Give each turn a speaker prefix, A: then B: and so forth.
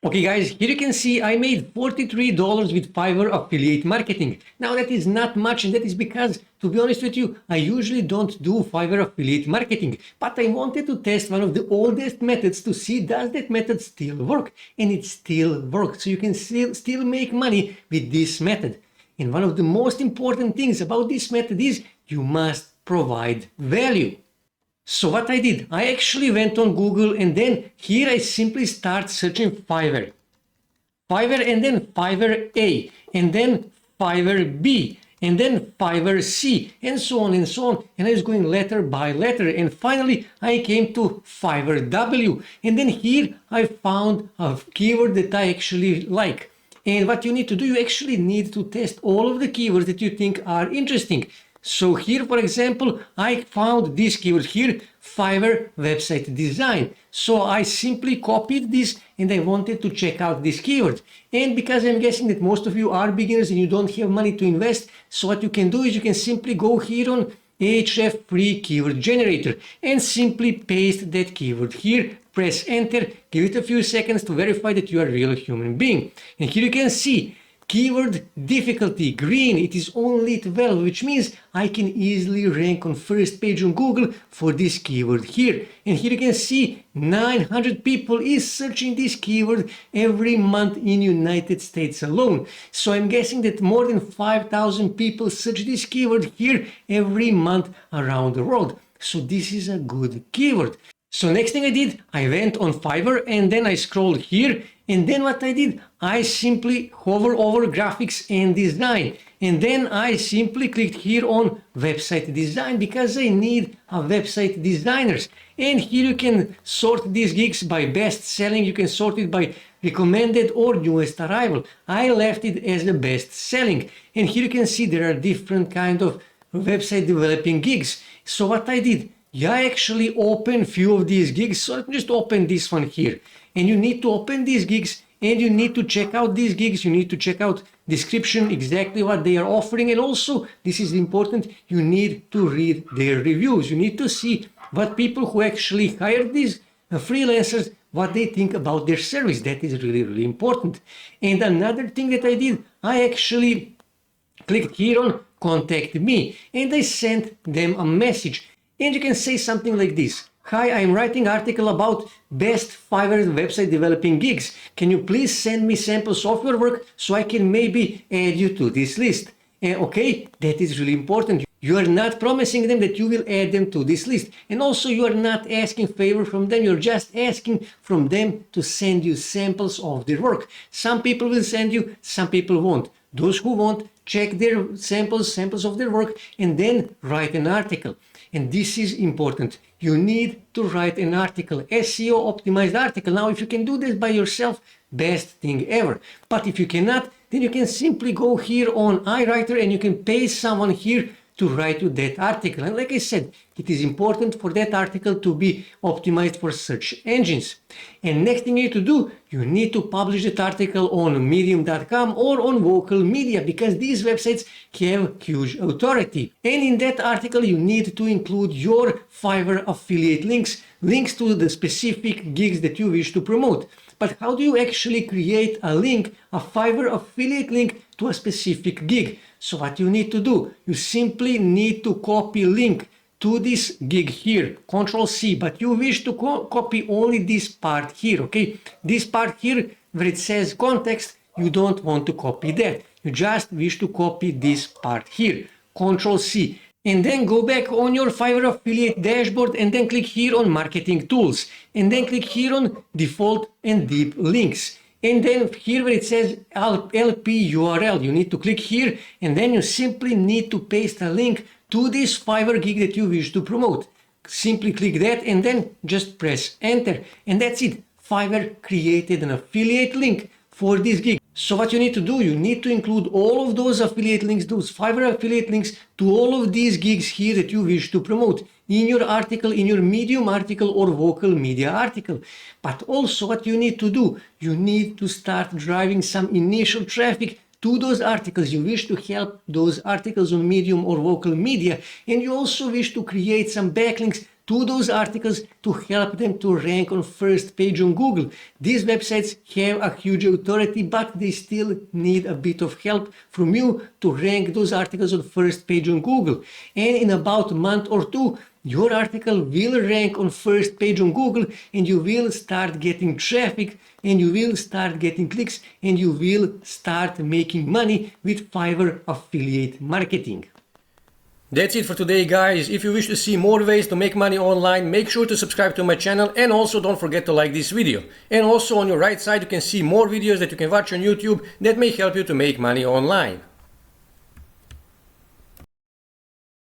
A: Okay guys, here you can see I made $43 with Fiverr affiliate marketing. Now that is not much, and that is because, to be honest with you, I usually don't do Fiverr affiliate marketing, but I wanted to test one of the oldest methods to see does that method still work, and it still works. So you can still make money with this method. And one of the most important things about this method is you must provide value. So what I did, I actually went on Google, and then here I simply start searching Fiverr. Fiverr, and then Fiverr A, and then Fiverr B, and then Fiverr C, and so on and so on. And I was going letter by letter, and finally I came to Fiverr W. And then here I found a keyword that I actually like. And what you need to do, you actually need to test all of the keywords that you think are interesting. So here, for example, I found this keyword here, Fiverr website design. So I simply copied this and I wanted to check out this keyword. And because I'm guessing that most of you are beginners and you don't have money to invest, so what you can do is you can simply go here on Ahrefs free keyword generator and simply paste that keyword here, press enter, give it a few seconds to verify that you are a real human being. And here you can see keyword difficulty green, it is only 12, which means I can easily rank on first page on Google for this keyword here. And here you can see 900 people is searching this keyword every month in United States alone. So I'm guessing that more than 5,000 people search this keyword here every month around the world. So this is a good keyword. So next thing I did, I went on Fiverr and then I scrolled here, and then what I did, I simply hover over graphics and design, and then I simply clicked here on website design because I need a website designers. And here you can sort these gigs by best selling, you can sort it by recommended or newest arrival. I left it as the best selling, and here you can see there are different kind of website developing gigs. So what I did, I actually open few of these gigs, so let me just open this one here. And you need to open these gigs and you need to check out these gigs, you need to check out description, exactly what they are offering, and also, this is important, you need to read their reviews. You need to see what people who actually hired these freelancers, what they think about their service. That is really, really important. And another thing that I did, I actually clicked here on contact me and I sent them a message. And you can say something like this. Hi, I'm writing article about best Fiverr website developing gigs. Can you please send me samples of your work so I can maybe add you to this list? Okay, that is really important. You are not promising them that you will add them to this list. And also you are not asking favor from them. You're just asking from them to send you samples of their work. Some people will send you, some people won't. Those who won't, check their samples of their work and then write an article. And this is important. You need to write an article, SEO optimized article. Now, if you can do this by yourself, best thing ever. But if you cannot, then you can simply go here on iWriter and you can pay someone here to write you that article. And like I said, it is important for that article to be optimized for search engines. And next thing you need to do, you need to publish that article on medium.com or on local media, because these websites have huge authority. And in that article, you need to include your Fiverr affiliate links to the specific gigs that you wish to promote. But how do you actually create a link, a Fiverr affiliate link to a specific gig? So what you need to do, you simply need to copy link to this gig here, Control C, but you wish to copy only this part here, okay? This part here where it says context, you don't want to copy that. You just wish to copy this part here, Control C. And then go back on your Fiverr affiliate dashboard and then click here on marketing tools. And then click here on default and deep links. And then here where it says LP URL, you need to click here and then you simply need to paste a link to this Fiverr gig that you wish to promote. Simply click that and then just press enter. And that's it. Fiverr created an affiliate link for this gig. So what you need to do, you need to include all of those affiliate links, those Fiverr affiliate links to all of these gigs here that you wish to promote in your article, in your Medium article or local media article. But also what you need to do, you need to start driving some initial traffic to those articles. You wish to help those articles on Medium or local media, and you also wish to create some backlinks to those articles to help them to rank on first page on Google. These websites have a huge authority, but they still need a bit of help from you to rank those articles on first page on Google. And in about a month or two, your article will rank on first page on Google, and you will start getting traffic, and you will start getting clicks, and you will start making money with Fiverr affiliate marketing. That's it for today, guys. If you wish to see more ways to make money online, make sure to subscribe to my channel, and also don't forget to like this video. And also on your right side you can see more videos that you can watch on YouTube that may help you to make money online.